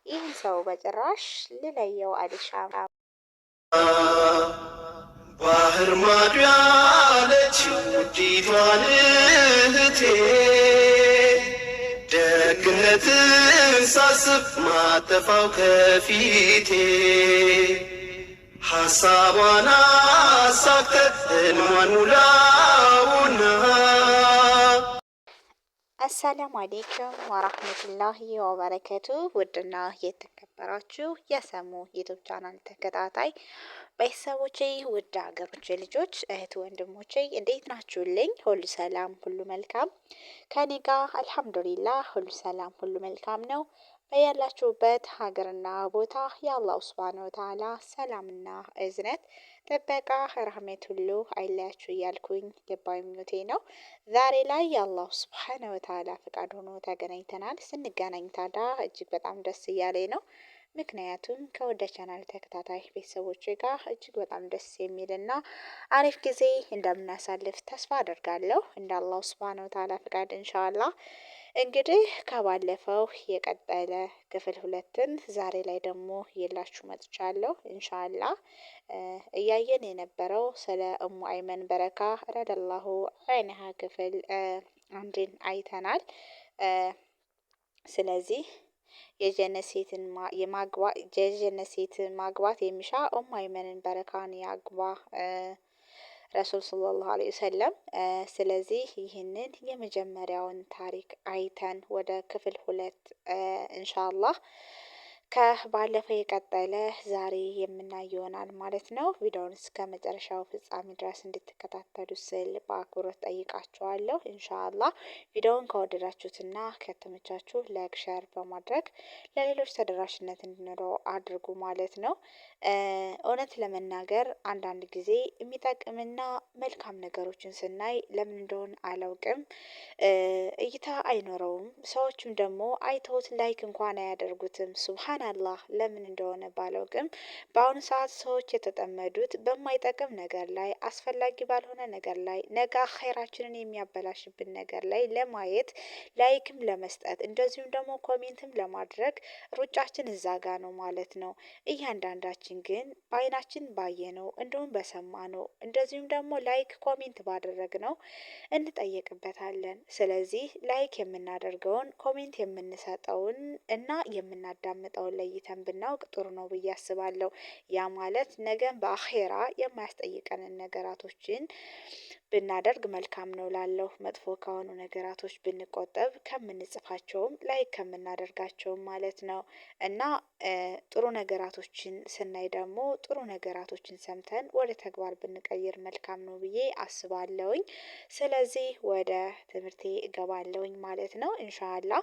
ይህን ሰው በጭራሽ ልለየው አልሻም። ባህር ማዶ ያለችው ውዲቷን እህቴ ደግነትን ሳስብ ማጠፋው ከፊቴ ሐሳቧን አሳክተህ ሕልሟን ሙላውና። አሰላሙ አሌይኩም ወራህመቱላሂ ወበረከቱ። ውድና የተከበራችሁ የሰሙ ዩቱብ ቻናል ተከታታይ ቤተሰቦቼ፣ ውድ ሀገሮቼ ልጆች፣ እህት ወንድሞቼ እንዴት ናችሁልኝ? ሁሉ ሰላም፣ ሁሉ መልካም ከኔ ጋር አልሐምዱሊላህ፣ ሁሉ ሰላም፣ ሁሉ መልካም ነው። በያላችሁበት ሀገርና ቦታ የአላሁ ሱብሃነሁ ወተዓላ ሰላምና እዝነት ጥበቃ ረህመት ሁሉ አይለያችሁ እያልኩኝ ልባዊ ምኞቴ ነው። ዛሬ ላይ የአላሁ ሱብሃነሁ ወተዓላ ፍቃድ ሆኖ ተገናኝተናል። ስንገናኝ ታዲያ እጅግ በጣም ደስ እያለኝ ነው። ምክንያቱም ከወደ ቻናል ተከታታይ ቤተሰቦች ጋር እጅግ በጣም ደስ የሚልና አሪፍ ጊዜ እንደምናሳልፍ ተስፋ አደርጋለሁ። እንደ አላሁ ሱብሃነሁ ወተዓላ ፍቃድ ኢንሻአላህ። እንግዲህ ከባለፈው የቀጠለ ክፍል 2ን ዛሬ ላይ ደግሞ የላችሁ መጥቻለሁ ኢንሻአላህ። እያየን የነበረው ስለ እሙ አይመን በረካ ረደላሁ ዐንሃ ክፍል 1ን አይተናል። ስለዚህ የጀነት ሴት ማግባት የሚሻ ኡሙ አይመንን በረካን ያግባ ረሱል ሰለላሁ ዐለይሂ ወሰለም። ስለዚህ ይህንን የመጀመሪያውን ታሪክ አይተን ወደ ክፍል 2 ኢንሻአላህ ከባለፈው የቀጠለ ዛሬ የምናይ ይሆናል ማለት ነው። ቪዲዮውን እስከ መጨረሻው ፍጻሜ ድረስ እንድትከታተሉ ስል በአክብሮት ጠይቃችኋለሁ። ኢንሻአላህ ቪዲዮውን ከወደዳችሁትና ከተመቻችሁ ላይክ፣ ሼር በማድረግ ለሌሎች ተደራሽነት እንዲኖረው አድርጉ ማለት ነው። እውነት ለመናገር አንዳንድ ጊዜ የሚጠቅምና መልካም ነገሮችን ስናይ ለምን እንደሆነ አላውቅም እይታ አይኖረውም። ሰዎችም ደግሞ አይተውት ላይክ እንኳን አያደርጉትም። ሱብሃንአላህ ለምን እንደሆነ ባላውቅም በአሁኑ ሰዓት ሰዎች የተጠመዱት በማይጠቅም ነገር ላይ፣ አስፈላጊ ባልሆነ ነገር ላይ፣ ነገ አኼራችንን የሚያበላሽብን ነገር ላይ ለማየት ላይክም ለመስጠት እንደዚሁም ደግሞ ኮሜንትም ለማድረግ ሩጫችን እዛ ጋ ነው ማለት ነው። እያንዳንዳችን ግን በአይናችን ባየነው እንዲሁም በሰማነው እንደዚሁም ደግሞ ላይክ ኮሜንት ባደረግነው እንጠየቅበታለን። ስለዚህ ላይክ የምናደርገውን ኮሜንት የምንሰጠውን እና የምናዳምጠውን ለይተን ብናውቅ ጥሩ ነው ብዬ አስባለሁ። ያ ማለት ነገም በአኼራ የማያስጠይቀንን ነገራቶችን ብናደርግ መልካም ነው ላለሁ። መጥፎ ከሆኑ ነገራቶች ብንቆጠብ ከምንጽፋቸውም ላይክ ከምናደርጋቸውም ማለት ነው። እና ጥሩ ነገራቶችን ስናይ ደግሞ ጥሩ ነገራቶችን ሰምተን ወደ ተግባር ብንቀይር መልካም ነው ብዬ አስባለሁኝ። ስለዚህ ወደ ትምህርቴ እገባለሁኝ ማለት ነው ኢንሻአላህ።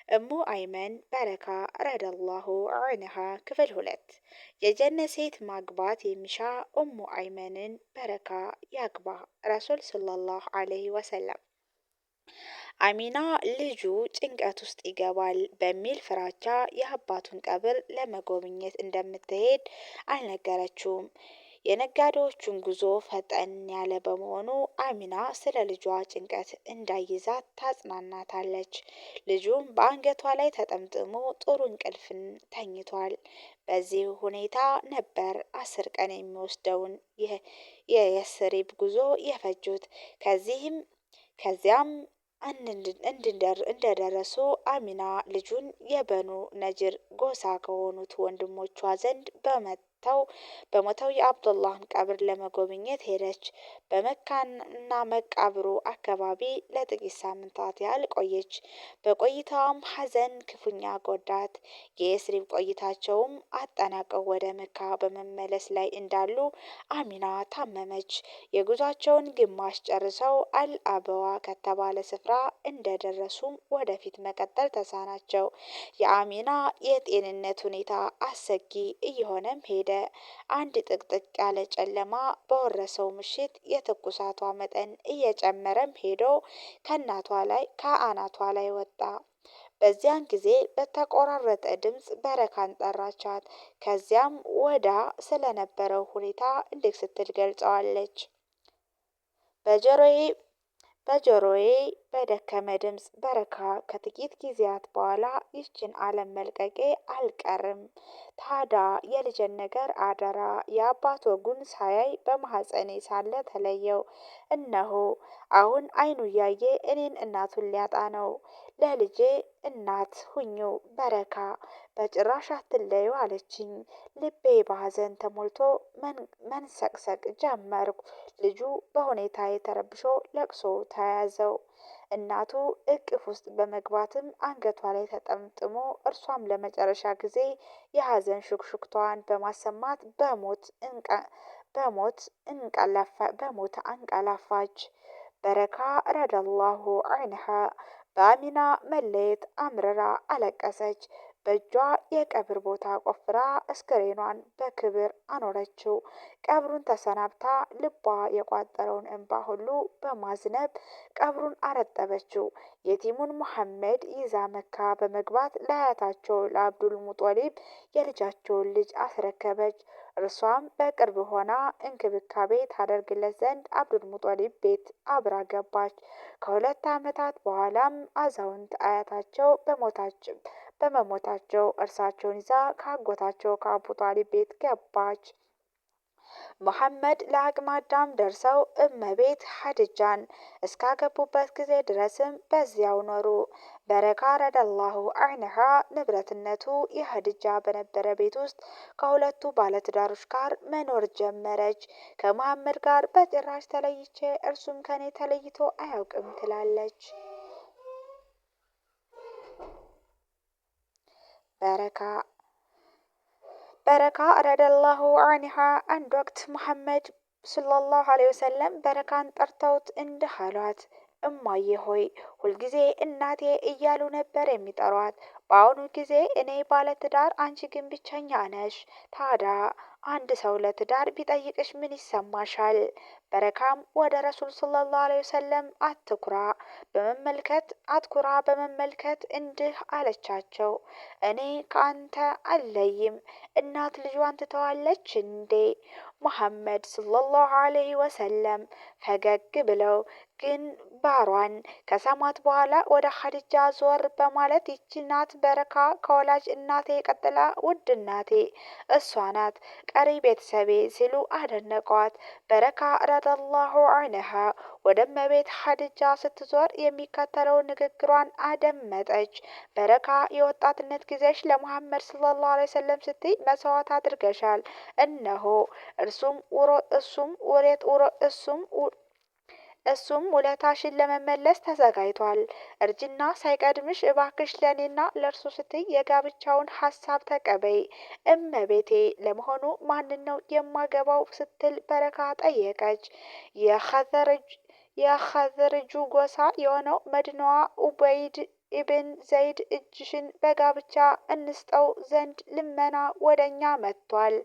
እሙ አይመን በረካ ረደላሁ ዐንሃ ክፍል 2 የጀነት ሴት ማግባት የሚሻ እሙ አይመንን በረካ ያግባ ረሱል ሰለላሁ ዐለይሂ ወሰለም። አሚና ልጁ ጭንቀት ውስጥ ይገባል በሚል ፍራቻ የአባቱን ቀብር ለመጎብኘት እንደምትሄድ አልነገረችውም። የነጋዴዎቹን ጉዞ ፈጠን ያለ በመሆኑ አሚና ስለ ልጇ ጭንቀት እንዳይዛት ታጽናናታለች። ልጁም በአንገቷ ላይ ተጠምጥሞ ጥሩ እንቅልፍን ተኝቷል። በዚህ ሁኔታ ነበር 10 ቀን የሚወስደውን የየስሪብ ጉዞ የፈጁት። ከዚያም እንደደረሱ አሚና ልጁን የበኑ ነጅር ጎሳ ከሆኑት ወንድሞቿ ዘንድ በሞተው የአብዱላህን ቀብር ለመጎብኘት ሄደች። በመካና መቃብሩ አካባቢ ለጥቂት ሳምንታት ያህል ቆየች። በቆይታዋም ሐዘን ክፉኛ ጎዳት። የየስሪብ ቆይታቸውም አጠናቀው ወደ መካ በመመለስ ላይ እንዳሉ አሚና ታመመች። የጉዟቸውን ግማሽ ጨርሰው አልአበዋ ከተባለ ስፍራ እንደደረሱም ወደፊት መቀጠል ተሳናቸው። የአሚና የጤንነት ሁኔታ አሰጊ እየሆነም ሄደ። አንድ ጥቅጥቅ ያለ ጨለማ በወረሰው ምሽት የትኩሳቷ መጠን እየጨመረም ሄዶ ከአናቷ ላይ ወጣ። በዚያን ጊዜ በተቆራረጠ ድምፅ በረካን ጠራቻት። ከዚያም ወዳ ስለነበረው ሁኔታ እንዲህ ስትል ገልጸዋለች። በጆሮዬ በደከመ ድምፅ በረካ ከጥቂት ጊዜያት በኋላ ይህችን ዓለም መልቀቄ አልቀርም። ታዳ የልጅን ነገር አደራ የአባት ወጉን ሳያይ በማህፀኔ ሳለ ተለየው። እነሆ አሁን አይኑ እያየ እኔን እናቱን ሊያጣ ነው። ለልጄ እናት ሁኚው በረካ በጭራሽ አትለዩ አለችኝ። ልቤ በሐዘን ተሞልቶ መንሰቅሰቅ ጀመርኩ። ልጁ በሁኔታዬ ተረብሾ ለቅሶ ተያያዘው። እናቱ እቅፍ ውስጥ በመግባትም አንገቷ ላይ ተጠምጥሞ እርሷም ለመጨረሻ ጊዜ የሐዘን ሹክሹክታዋን በማሰማት በሞት አንቀላፋች። በረካ ረዲየላሁ ዐንሃ በአሚና መለየት አምርራ አለቀሰች። በእጇ የቀብር ቦታ ቆፍራ አስክሬኗን በክብር አኖረችው። ቀብሩን ተሰናብታ ልቧ የቋጠረውን እንባ ሁሉ በማዝነብ ቀብሩን አረጠበችው። የቲሙን መሐመድ ይዛ መካ በመግባት ለአያታቸው ለአብዱል ሙጦሊብ የልጃቸውን ልጅ አስረከበች። እርሷም በቅርብ ሆና እንክብካቤ ታደርግለት ዘንድ አብዱል ሙጦሊብ ቤት አብራ ገባች። ከሁለት ዓመታት በኋላም አዛውንት አያታቸው በመሞታቸው እርሳቸውን ይዛ ከአጎታቸው ከአቡ ጣሊብ ቤት ገባች። መሐመድ ለአቅመ አዳም ደርሰው እመቤት ሀድጃን እስካገቡበት ጊዜ ድረስም በዚያው ኖሩ። በረካ ረዲየላሁ ዐንሃ ንብረትነቱ የሀድጃ በነበረ ቤት ውስጥ ከሁለቱ ባለትዳሮች ጋር መኖር ጀመረች። ከመሐመድ ጋር በጭራሽ ተለይቼ እርሱም ከኔ ተለይቶ አያውቅም ትላለች። በረካ ረዲየላሁ ዐንሃ አንድ ወቅት መሐመድ ሰለላሁ ዐለይሂ ወሰለም በረካን ጠርተውት እንዲህ አሏት። እማዬ ሆይ ሁልጊዜ እናቴ እያሉ ነበር የሚጠሯት። በአሁኑ ጊዜ እኔ ባለትዳር አንቺ ግን ብቸኛ ነሽ። ታዳ አንድ ሰው ለትዳር ቢጠይቅሽ ምን ይሰማሻል? በረካም ወደ ረሱል ሰለላሁ ዐለይሂ ወሰለም አትኩራ በመመልከት እንዲህ አለቻቸው። እኔ ከአንተ አልለይም። እናት ልጇን ትተዋለች እንዴ? መሐመድ ሰለላሁ ዐለይሂ ወሰለም ፈገግ ብለው ግን ባሯን ከሰማት በኋላ ወደ ሀዲጃ ዞር በማለት ይቺ ናት በረካ ከወላጅ እናቴ ቀጥላ ውድ እናቴ እሷ ናት ቀሪ ቤተሰቤ ሲሉ አደነቋት። በረካ ረዲየላሁ ዐንሃ ወደ እመቤት ሀዲጃ ስትዞር የሚከተለውን ንግግሯን አደመጠች። በረካ የወጣትነት ጊዜሽ ለመሐመድ ሰለላሁ ዐለይሂ ወሰለም ስትይ መስዋዕት አድርገሻል። እነሆ እሱም ውለታሽን ለመመለስ ተዘጋጅቷል። እርጅና ሳይቀድምሽ እባክሽ ለኔና ለእርሱ ስትይ የጋብቻውን ሀሳብ ተቀበይ። እመቤቴ ለመሆኑ ማንን ነው የማገባው ስትል በረካ ጠየቀች። የኸዘርጁ ጎሳ የሆነው መድነዋ ኡበይድ ኢብን ዘይድ እጅሽን በጋብቻ እንስጠው ዘንድ ልመና ወደኛ መጥቷል።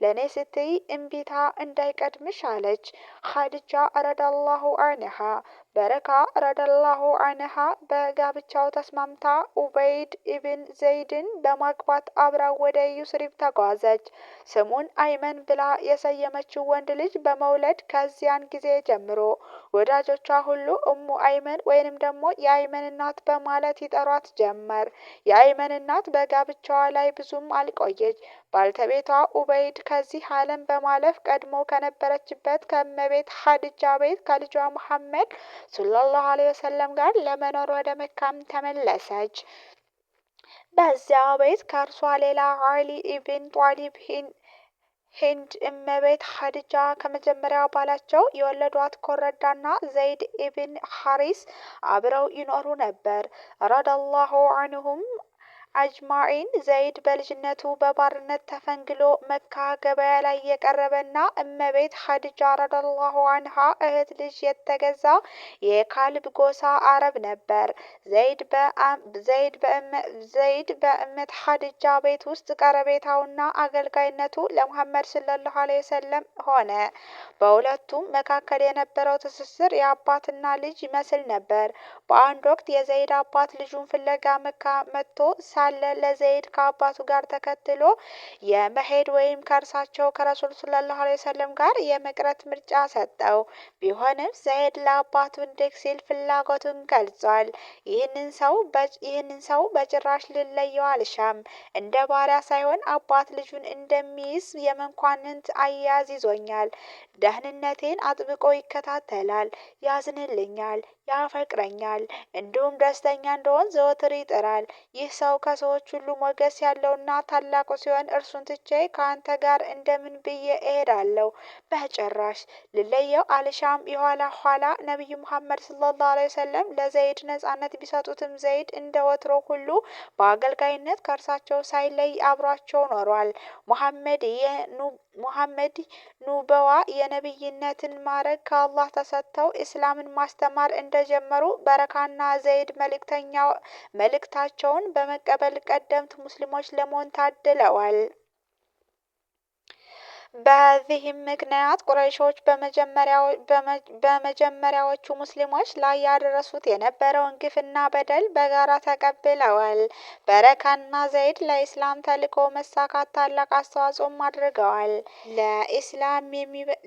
ለኔ ስትይ እምቢታ እንዳይቀድምሽ አለች። ሀዲጃ ረዲየላሁ ዐንሃ በረካ ረዲየላሁ ዐንሃ በጋብቻው ተስማምታ ኡበይድ ኢብን ዘይድን በማግባት አብራው ወደ ይስሪብ ተጓዘች። ስሙን አይመን ብላ የሰየመችው ወንድ ልጅ በመውለድ ከዚያን ጊዜ ጀምሮ ወዳጆቿ ሁሉ እሙ አይመን ወይንም ደግሞ የአይመን እናት በማለት ይጠሯት ጀመር። የአይመን እናት በጋብቻዋ ላይ ብዙም አልቆየች። ባልተቤቷ ኡበይድ ከዚህ ዓለም በማለፍ ቀድሞ ከነበረችበት ከእመቤት ሀዲጃ ቤት ከልጇ መሐመድ ሰለላሁ ዐለይሂ ወሰለም ጋር ለመኖር ወደ መካም ተመለሰች። በዚያ ቤት ከእርሷ ሌላ አሊ ኢብን ጧሊብ ሂንድ እመቤት ሀዲጃ ከመጀመሪያው ባላቸው የወለዷት ኮረዳና ዘይድ ኢብን ሐሪስ አብረው ይኖሩ ነበር። ረዲየላሁ ዐንሁም አጅማዒን። ዘይድ በልጅነቱ በባርነት ተፈንግሎ መካ ገበያ ላይ የቀረበና እመቤት ሀዲጃ ረዲየላሁ ዐንሃ እህት ልጅ የተገዛ የካልብ ጎሳ አረብ ነበር። ዘይድ በእመት ሀዲጃ ቤት ውስጥ ቀረቤታውና አገልጋይነቱ ለሙሐመድ ሰለላሁ ዐለይሂ ወሰለም ሆነ። በሁለቱም መካከል የነበረው ትስስር የአባትና ልጅ ይመስል ነበር። በአንድ ወቅት የዘይድ አባት ልጁን ፍለጋ መካ መጥቶ ሳለ ለዘይድ ከአባቱ ጋር ተከትሎ የመሄድ ወይም ከእርሳቸው ከረሱል ሰለላሁ ዐለይሂ ወሰለም ጋር የመቅረት ምርጫ ሰጠው። ቢሆንም ዘይድ ለአባቱ እንዲህ ሲል ፍላጎቱን ገልጿል። ይህንን ሰው በጭራሽ ልለየው አልሻም። እንደ ባሪያ ሳይሆን አባት ልጁን እንደሚይዝ የመኳንንት አያያዝ ይዞኛል። ደህንነቴን አጥብቆ ይከታተላል፣ ያዝንልኛል፣ ያፈቅረኛል፣ እንዲሁም ደስተኛ እንደሆን ዘወትር ይጥራል። ይህ ሰው ከሰዎች ሁሉ ሞገስ ያለውና ታላቁ ሲሆን እርሱን ትቼ ከአንተ ጋር እንደምን ብዬ እሄዳለሁ? በጭራሽ ልለየው አልሻም። የኋላ ኋላ ነቢዩ ሙሐመድ ሰለላሁ ዐለይሂ ወሰለም ለዘይድ ነጻነት ቢሰጡትም ዘይድ እንደ ወትሮ ሁሉ በአገልጋይነት ከእርሳቸው ሳይለይ አብሯቸው ኖሯል። ሙሐመድ ኑበዋ የነቢይነትን ማዕረግ ከአላህ ተሰጥተው እስላምን ማስተማር እንደጀመሩ በረካና ዘይድ መልእክታቸውን በመቀበል ቀደምት ሙስሊሞች ለመሆን ታድለዋል። በዚህም ምክንያት ቁረይሾች በመጀመሪያዎቹ ሙስሊሞች ላይ ያደረሱት የነበረውን ግፍና በደል በጋራ ተቀብለዋል። በረካና ዘይድ ለኢስላም ተልዕኮ መሳካት ታላቅ አስተዋጽኦም አድርገዋል።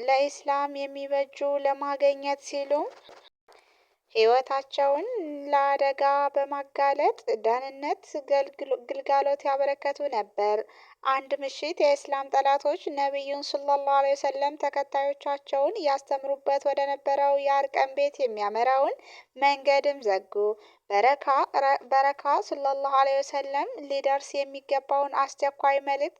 ለኢስላም የሚበጁ ለማግኘት ሲሉ ሕይወታቸውን ለአደጋ በማጋለጥ ደህንነት ግልጋሎት ያበረከቱ ነበር። አንድ ምሽት የእስላም ጠላቶች ነቢዩን ሰለላሁ ዐለይሂ ወሰለም ተከታዮቻቸውን ያስተምሩበት ወደ ነበረው የአርቀም ቤት የሚያመራውን መንገድም ዘጉ። በረካ ሰለላሁ ዐለይሂ ወሰለም ሊደርስ የሚገባውን አስቸኳይ መልእክት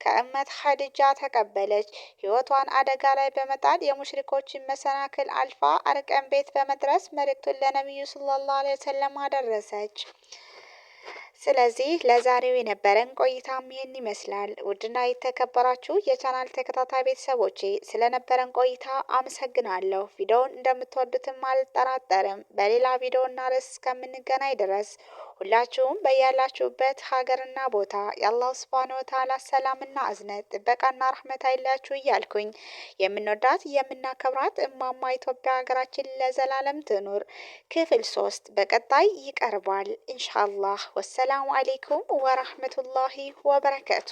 ከእመት ኸዲጃ ተቀበለች። ሕይወቷን አደጋ ላይ በመጣል የሙሽሪኮችን መሰናክል አልፋ አርቀም ቤት በመድረስ መልእክቱን ለነቢዩ ሰለላሁ ዐለይሂ ወሰለም አደረሰች። ስለዚህ ለዛሬው የነበረን ቆይታም ይህን ይመስላል። ውድና የተከበራችሁ የቻናል ተከታታይ ቤተሰቦቼ ስለነበረን ቆይታ አመሰግናለሁ። ቪዲዮውን እንደምትወዱትም አልጠራጠርም። በሌላ ቪዲዮና ርዕስ እስከምንገናኝ ድረስ ሁላችሁም በያላችሁበት ሀገርና ቦታ የአላህ ሱብሓነሁ ወተዓላ ሰላምና እዝነት ጥበቃና ረህመት አይለያችሁ እያልኩኝ የምንወዳት የምናከብራት እማማ ኢትዮጵያ ሀገራችን ለዘላለም ትኑር። ክፍል 3 በቀጣይ ይቀርባል ኢንሻአላህ። ወሰላሙ አሌይኩም ወራህመቱላሂ ወበረከቱ።